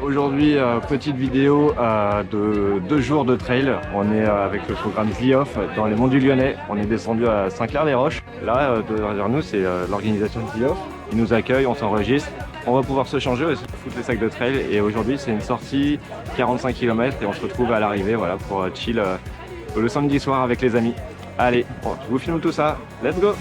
Aujourd'hui, petite vidéo de 2 jours de trail. On est avec le programme The Off dans les Monts du Lyonnais. On est descendu à Saint-Clair-des-Roches. Là, derrière nous, c'est l'organisation de The Off. Ils nous accueillent, on s'enregistre. On va pouvoir se changer et se foutre les sacs de trail. Et aujourd'hui, c'est une sortie 45 km et on se retrouve à l'arrivée voilà, pour chill le samedi soir avec les amis. Allez, je vous filme tout ça. Let's go!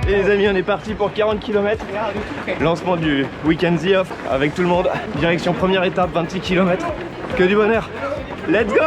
Et les amis, on est parti pour 40 km. Lancement du week-end The Off avec tout le monde. Direction première étape, 26 km. Que du bonheur. Let's go!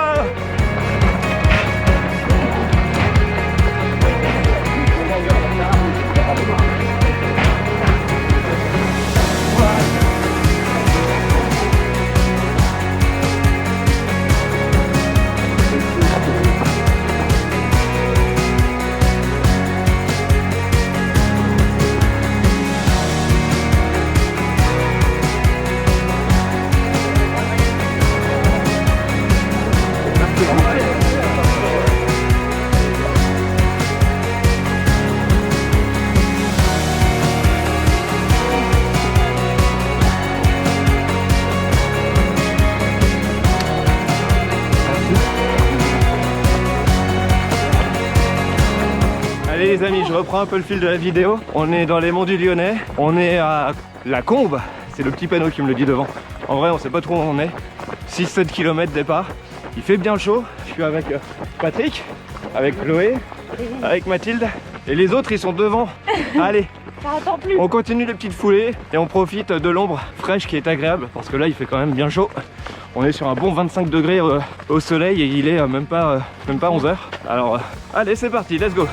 Allez les amis, je reprends un peu le fil de la vidéo. On est dans les Monts du Lyonnais, on est à la Combe, c'est le petit panneau qui me le dit devant. En vrai on sait pas trop où on est, 6-7 km départ, il fait bien chaud. Je suis avec Patrick, avec Chloé, avec Mathilde et les autres ils sont devant. Allez, on continue les petites foulées et on profite de l'ombre fraîche qui est agréable parce que là il fait quand même bien chaud. On est sur un bon 25 degrés au soleil et il est même pas 11 h. Alors allez c'est parti, let's go!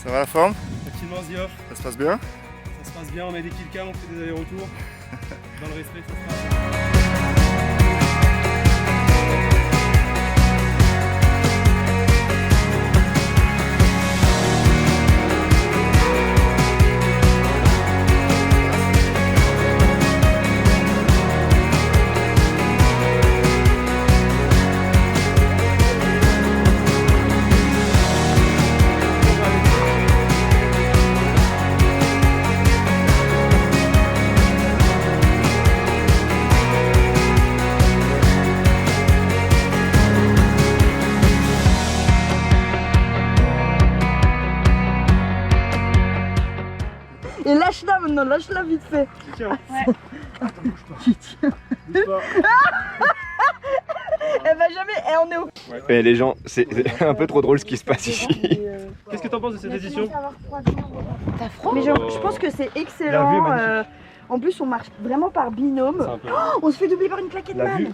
Ça va la forme? Tranquillement The Off. Ça se passe bien? Ça se passe bien, on met des killcams, on fait des allers-retours. Dans le respect, ça se passe. Et lâche-la maintenant, lâche-la vite fait. Tiens. Ouais. Attends, bouge pas. Tu tiens. Bouge pas. Elle va jamais. Et on est au. Et les gens, c'est un peu trop drôle ce qui se passe ici. Qu'est-ce que t'en penses de cette édition? T'as froid? Mais je pense que c'est excellent. En plus, on marche vraiment par binôme. Oh, on se fait doubler par une claquette man.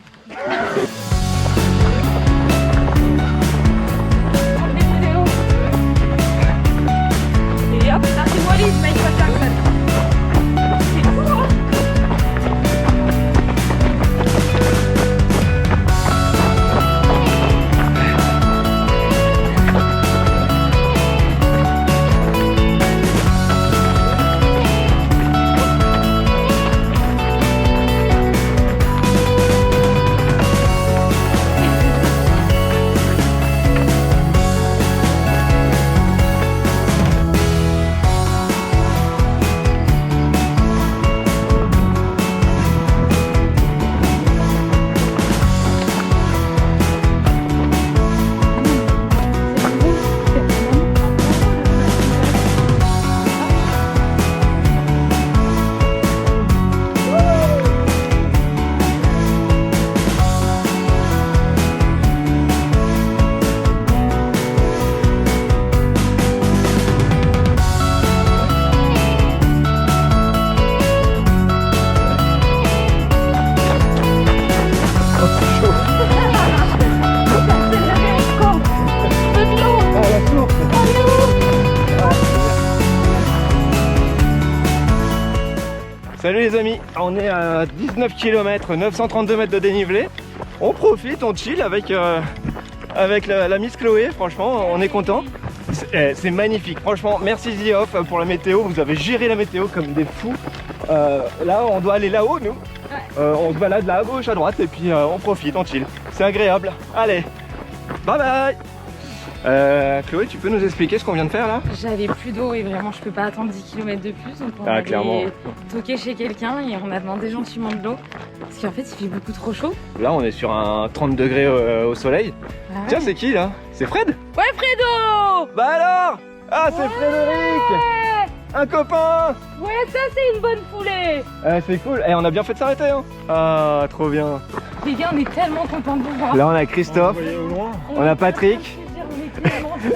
Et hop, là c'est Walid, Michael Jackson. C'est fou hein. Salut les amis, on est à 19 km, 932 mètres de dénivelé. On profite, on chill avec la Miss Chloé, franchement on est content. C'est magnifique, franchement merci The Off pour la météo, vous avez géré la météo comme des fous. Là on doit aller là-haut nous, on se balade là à gauche, à droite et puis on profite, on chill. C'est agréable, allez, bye bye. Chloé, tu peux nous expliquer ce qu'on vient de faire là? J'avais plus d'eau et vraiment je peux pas attendre 10 km de plus, donc on allait toquer chez quelqu'un et on a demandé gentiment de l'eau parce qu'en fait il fait beaucoup trop chaud. Là on est sur un 30 degrés au soleil. Ah ouais. Tiens, c'est qui là? C'est Fred? Ouais, Fredo! Bah alors? Ah, c'est Frédéric! Un copain! Ouais, ça c'est une bonne foulée! C'est cool, on a bien fait de s'arrêter hein. Ah, trop bien. Les gars, on est tellement contents de vous voir. Là on a Christophe, on a Patrick.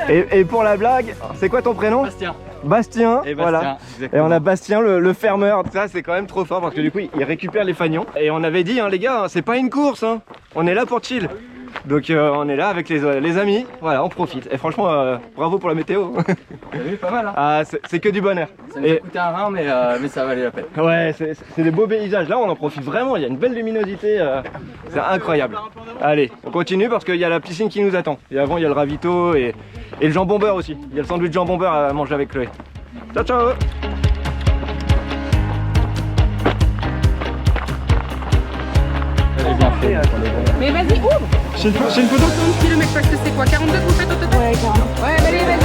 Et pour la blague, c'est quoi ton prénom? Bastien. Bastien, Et voilà. Et on a Bastien le fermeur. Ça c'est quand même trop fort parce que du coup il récupère les fagnons. Et on avait dit hein, les gars, c'est pas une course hein. On est là pour chill. Donc on est là avec les amis, voilà on profite. Et franchement bravo pour la météo. Oui, pas mal hein. Ah, c'est que du bonheur. Ça nous a coûté un rein mais ça valait la peine. Ouais, c'est des beaux paysages. Là on en profite vraiment, il y a une belle luminosité, c'est incroyable. Allez, on continue parce qu'il y a la piscine qui nous attend. Et avant il y a le ravito et le jambon beurre aussi. Il y a le sandwich jambon beurre à manger avec Chloé. Ciao ciao. Mais vas-y, ouvre! C'est une photo? 30 km parce que c'est quoi? 42 vous faites au total? Ouais, 40. Ouais, allez, vas-y.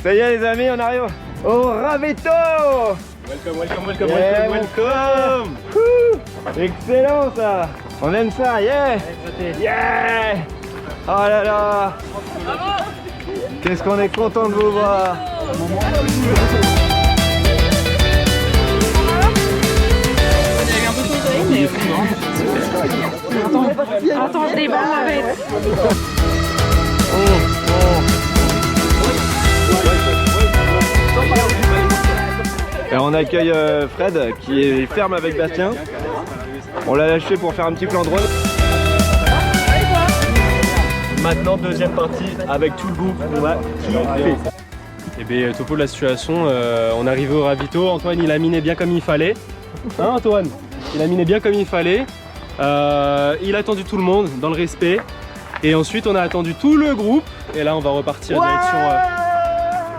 Ça y est les amis, on arrive au ravito. Welcome. Excellent ça. On aime ça, yeah. Yeah. Oh là là. Qu'est-ce qu'on est content de vous voir. Attends, je débarque avec. Et on accueille Fred qui est ferme avec Bastien. On l'a lâché pour faire un petit plan drone. Maintenant deuxième partie avec tout le groupe. On va kiffer. Et bien topo de la situation, on est arrivé au ravito, Antoine il a miné bien comme il fallait. Hein Antoine? Il a miné bien comme il fallait. Il a attendu tout le monde dans le respect. Et ensuite on a attendu tout le groupe. Et là on va repartir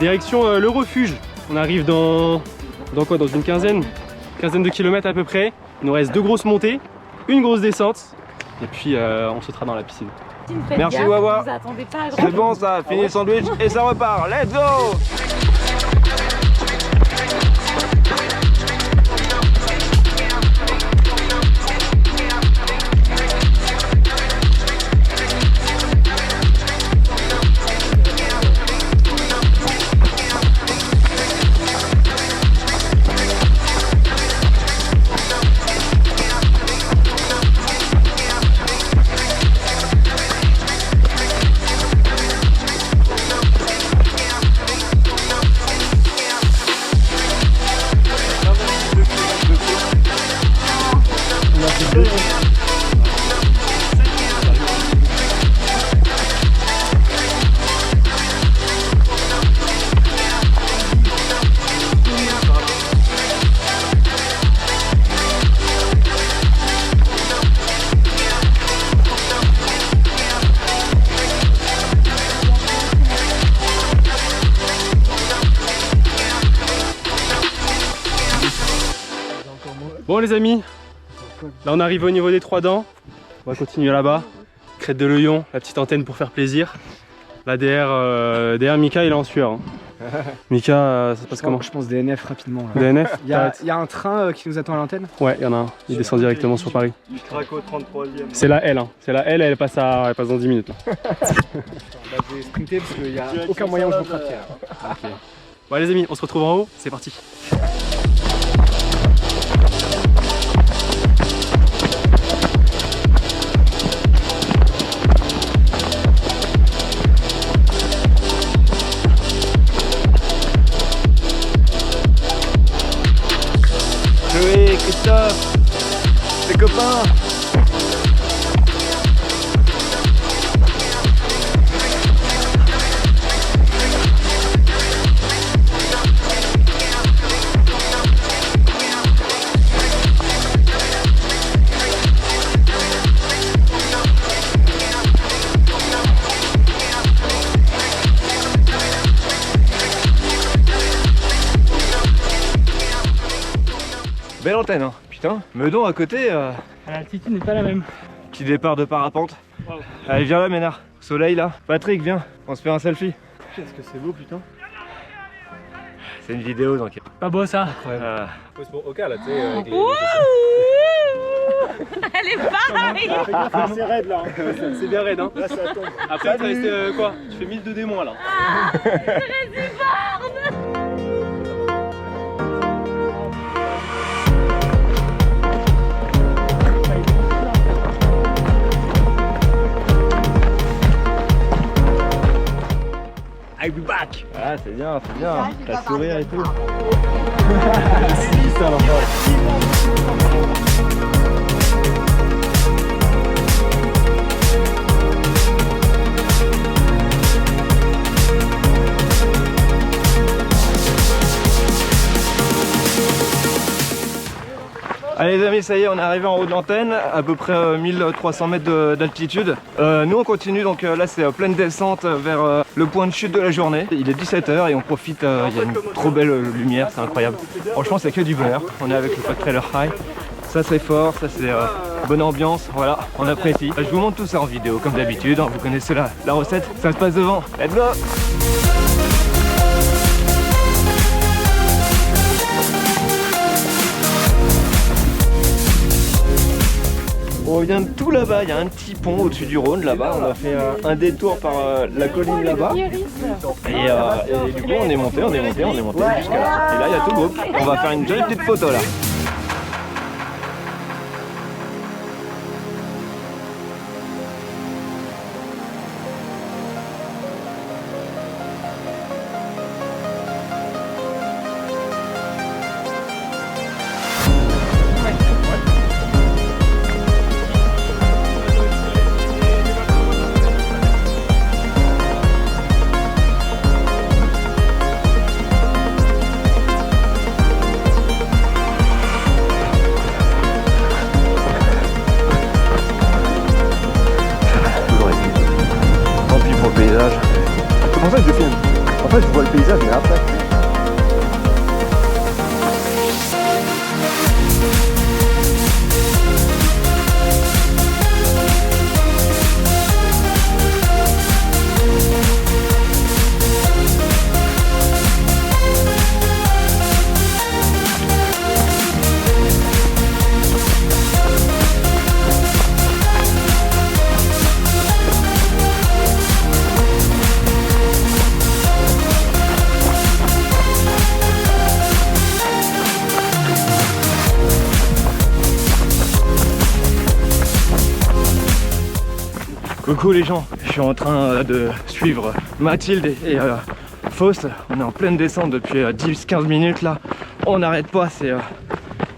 direction le refuge. On arrive dans quoi? Dans une quinzaine de kilomètres à peu près. Il nous reste 2 grosses montées, une grosse descente. Et puis on sautera dans la piscine. Merci Wawa. C'est bon ça, fini le sandwich et ça repart. Let's go. Bon les amis, là on arrive au niveau des 3 dents. On va continuer là-bas. Crête de l'Oyon, la petite antenne pour faire plaisir. Là derrière Mika il est en sueur. Hein. Mika, ça se passe comment? Je pense DNF rapidement. Là. DNF? Il y a un train qui nous attend à l'antenne? Ouais, il y en a un. Il descend directement sur Paris. C'est la L, hein. C'est la L, elle passe dans 10 minutes. Là. J'ai sprinté parce qu'il n'y a aucun moyen où je m'attrape. Okay. Bon les amis, on se retrouve en haut, c'est parti. Chloé, Christophe, les copains. Belle antenne, hein. Putain. Meudon à côté. L'altitude n'est pas la même. Petit départ de parapente. Wow. Allez, viens là, Ménard. Soleil là. Patrick, viens. On se fait un selfie. Qu'est-ce que c'est beau, putain. C'est une vidéo donc. Pas beau ça. Pose pour Oka là, tu sais. Avec Elle est pareille. C'est raide là. C'est bien raide, hein. Là, ça tombe. Après, il te reste quoi? Tu fais 1000 de D- là. I'll be back. Ah c'est bien, t'as sourire et tout. C'est ça l'enfant. Allez les amis, ça y est, on est arrivé en haut de l'antenne, à peu près 1300 mètres d'altitude. Nous on continue, donc là c'est pleine descente vers le point de chute de la journée. Il est 17 h et on profite, il y a une trop belle lumière, c'est incroyable. Franchement c'est que du bonheur, on est avec le Pack Trailer High. Ça c'est fort, ça c'est bonne ambiance, voilà, on apprécie. Je vous montre tout ça en vidéo comme d'habitude, vous connaissez la recette, ça se passe devant. Let's go! On vient de tout là-bas, il y a un petit pont au-dessus du Rhône là-bas, on a fait un détour par la colline là-bas. Et du coup on est monté jusqu'à là. Et là il y a tout le groupe. On va faire une jolie petite photo là. Paysage. C'est pour ça que je filme. En fait je vois le paysage mais après. Coucou les gens, je suis en train de suivre Mathilde et Faust. On est en pleine descente depuis 10-15 minutes là. On n'arrête pas, c'est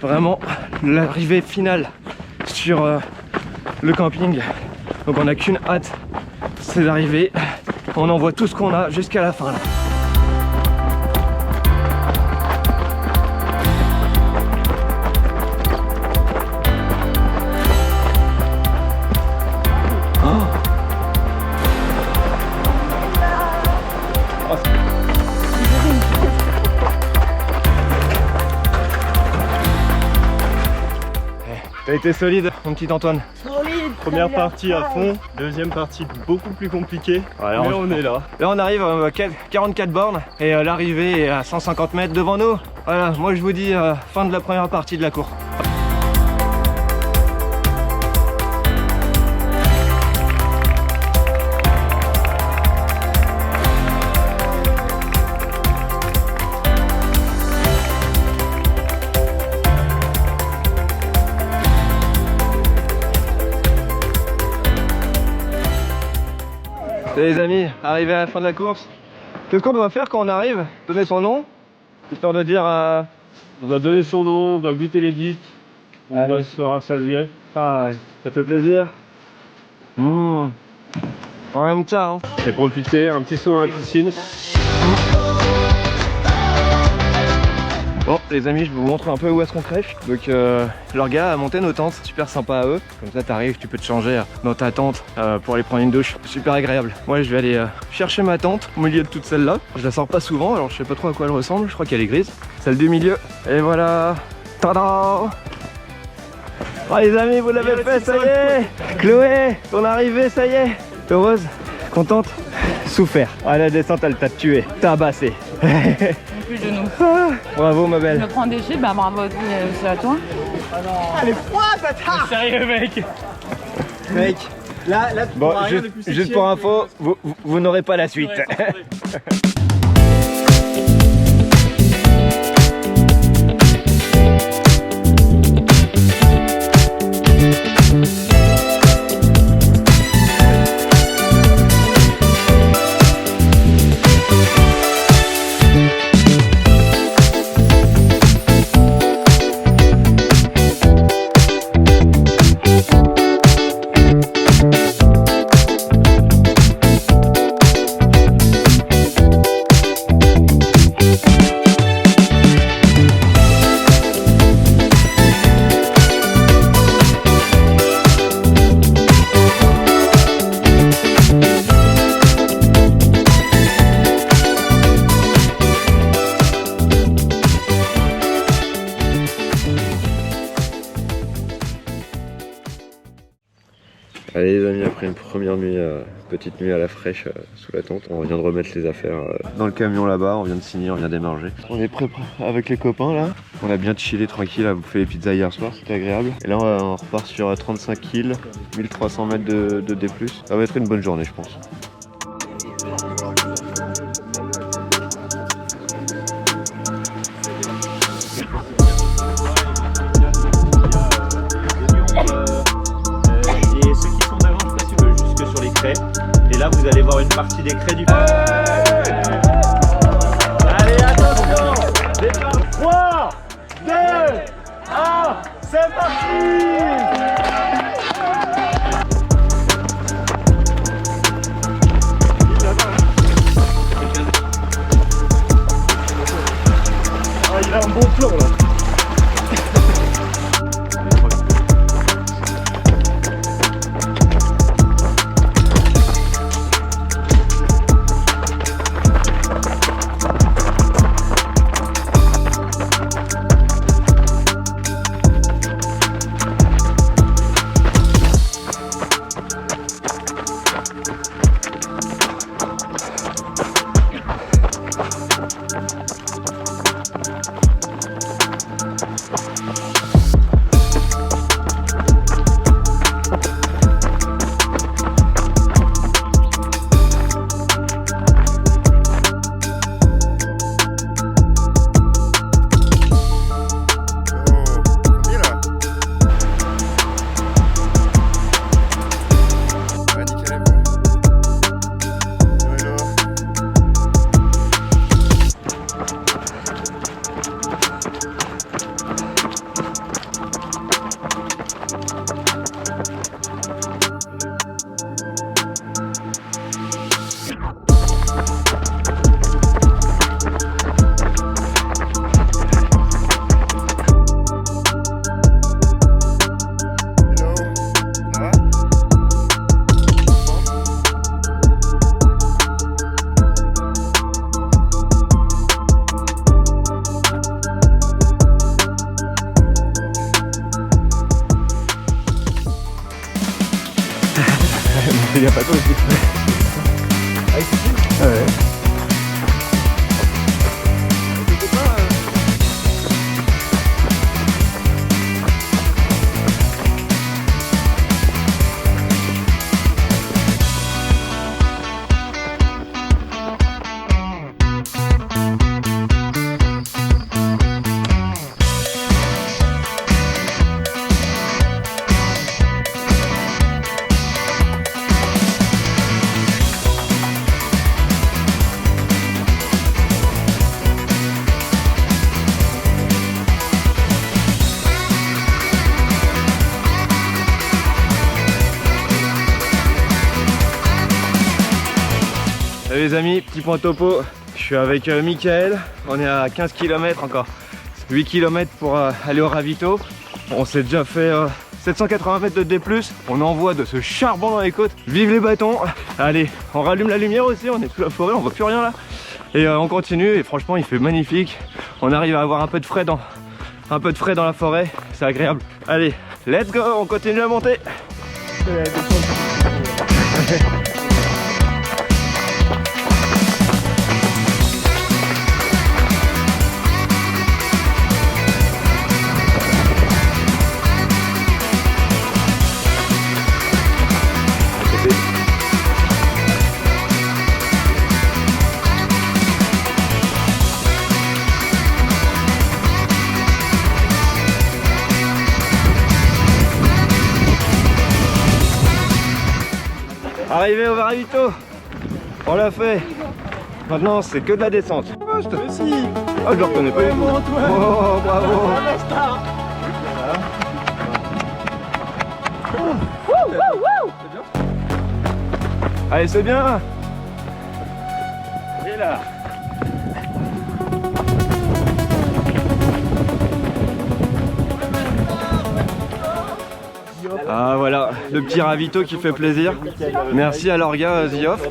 vraiment l'arrivée finale sur le camping. Donc on n'a qu'une hâte, c'est d'arriver. On envoie tout ce qu'on a jusqu'à la fin là. T'as été solide, mon petit Antoine. Solide. Première partie à fond, deuxième partie beaucoup plus compliquée, Voilà, mais on est là. Là on arrive à 44 bornes et l'arrivée est à 150 mètres devant nous. Voilà, moi je vous dis fin de la première partie de la course. Les amis, arrivé à la fin de la course, qu'est-ce qu'on doit faire quand on arrive? Donner son nom, histoire de dire On va donner son nom, on va buter les bits, on va se faire un saluer. ah, ça fait plaisir. En même temps. Et profiter, un petit saut à la piscine. Bon les amis, je vous montre un peu où est-ce qu'on crèche. Donc leur gars a monté nos tentes, super sympa à eux. Comme ça t'arrives, tu peux te changer dans ta tente pour aller prendre une douche, super agréable. Moi je vais aller chercher ma tente au milieu de toutes celles-là. Je la sors pas souvent, alors je sais pas trop à quoi elle ressemble, je crois qu'elle est grise. Celle du milieu, et voilà. Tada! Oh les amis, vous l'avez fait, ça y est! Chloé, ton arrivée, ça y est! Heureuse? Contente? Souffert. Ah la descente elle t'a tué, tabassé. Plus de nous. Bravo ma Je belle. me prends des chips, bah bravo aussi à toi. Elle est froide, bâtard. Sérieux mec? Mec, là, tu Bon, pourras rien de plus juste sexy pour avec info, vous n'aurez pas la suite. Allez les amis, après une première nuit, petite nuit à la fraîche sous la tente, on vient de remettre les affaires dans le camion là-bas, on vient de signer, on vient d'émerger. On est prêt avec les copains là, on a bien chillé tranquille à bouffer les pizzas hier soir, c'était agréable. Et là on repart sur 35 kills, 1300 mètres de D+, ça va être une bonne journée je pense. Et là vous allez voir une partie des craies du... Allez attention, départ 3, 2, 1, c'est parti. Il a un bon plan là. Il y a pas toi aussi. Ouais. Salut les amis, petit point topo, je suis avec Mickaël, on est à 15 km encore, 8 km pour aller au ravito. On s'est déjà fait 780 mètres de D+, on envoie de ce charbon dans les côtes, vive les bâtons. Allez, on rallume la lumière aussi, on est sous la forêt, on voit plus rien là. Et on continue et franchement il fait magnifique, on arrive à avoir un peu de frais dans la forêt, c'est agréable. Allez, let's go, on continue à monter. Arrivé au ravito, on l'a fait. Maintenant c'est que de la descente. Oh, je te fais si. Oh, je le reconnais pas. Oh, bravo. Allez, c'est bien. Et là. Ah voilà, le petit ravito qui fait plaisir. Merci à l'orga Zioff,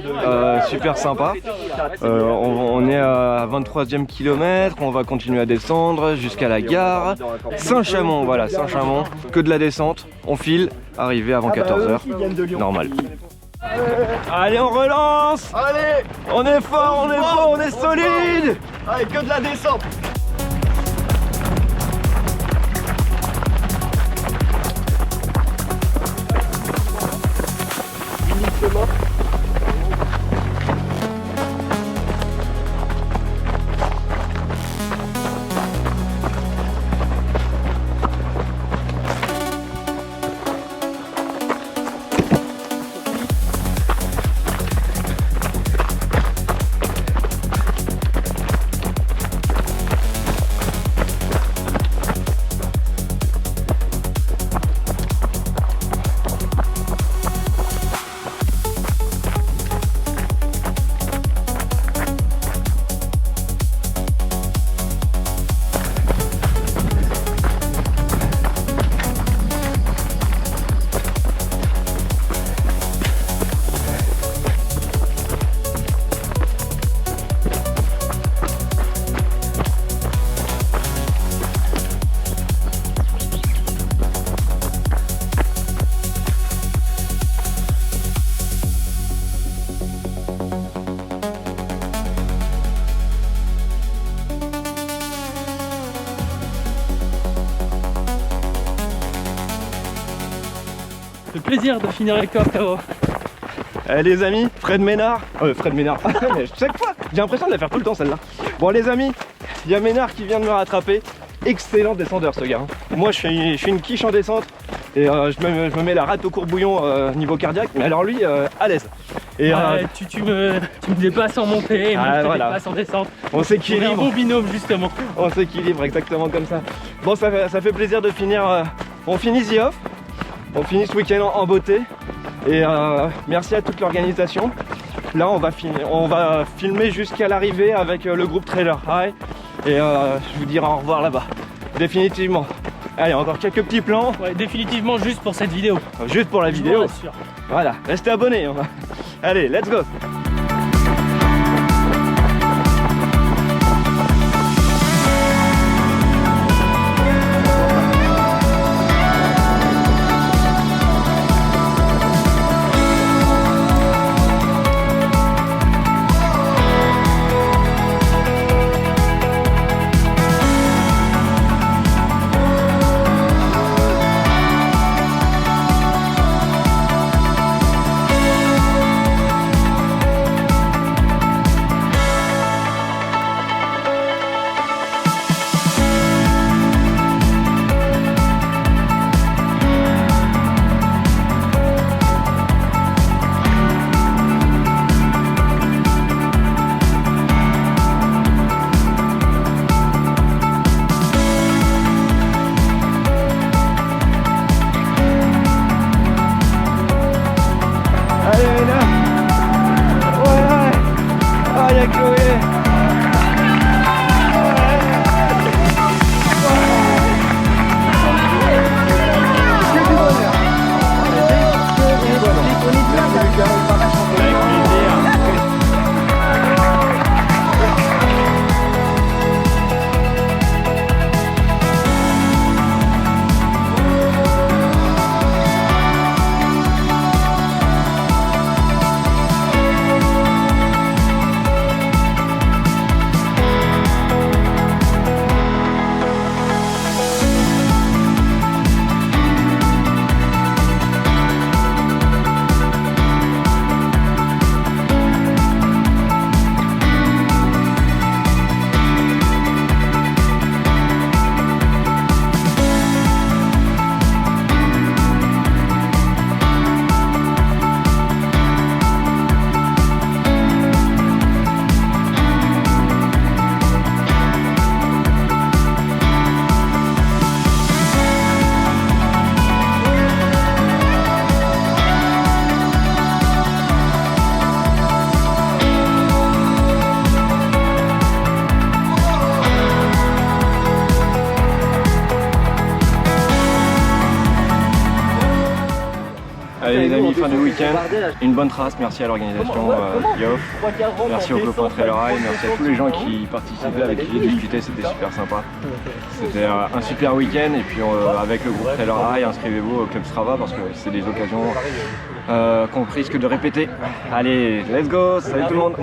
super sympa. On est à 23e kilomètre, on va continuer à descendre jusqu'à la gare. Saint-Chamond, voilà, Saint-Chamond, que de la descente. On file, arrivé avant 14 h, normal. Allez, on relance. Allez, on est fort, on est beau, on est solide. Allez, que de la descente. C'est plaisir de finir avec toi, frérot. Les amis, Fred Ménard. Fred Ménard. Mais chaque fois, j'ai l'impression de la faire tout le temps celle-là. Bon les amis, il y a Ménard qui vient de me rattraper. Excellent descendeur ce gars. Moi je suis une quiche en descente et je me mets la rate au courbouillon niveau cardiaque. Mais alors lui, à l'aise. Et tu me dépasses en montée et moi je te dépasse en descente. On s'équilibre. Un bon binôme justement. On s'équilibre exactement comme ça. Bon, ça fait plaisir de finir. On finit Zioff. On finit ce week-end en beauté. Et merci à toute l'organisation. Là, on va filmer jusqu'à l'arrivée avec le groupe Trailer High. Et je vous dirai au revoir là-bas. Définitivement. Allez, encore quelques petits plans. Ouais, définitivement juste pour cette vidéo. Juste pour la vidéo. Voilà, restez abonnés. Allez, let's go. fin du week-end. Une bonne trace, merci à l'organisation Yoff. Merci au copain Trailer High, merci à tous les gens qui participaient, avec qui j'ai discuté, c'était super sympa. C'était un super week-end et puis avec le groupe Trailer High, inscrivez-vous au Club Strava parce que c'est des occasions qu'on risque de répéter. Allez, let's go, salut tout le monde.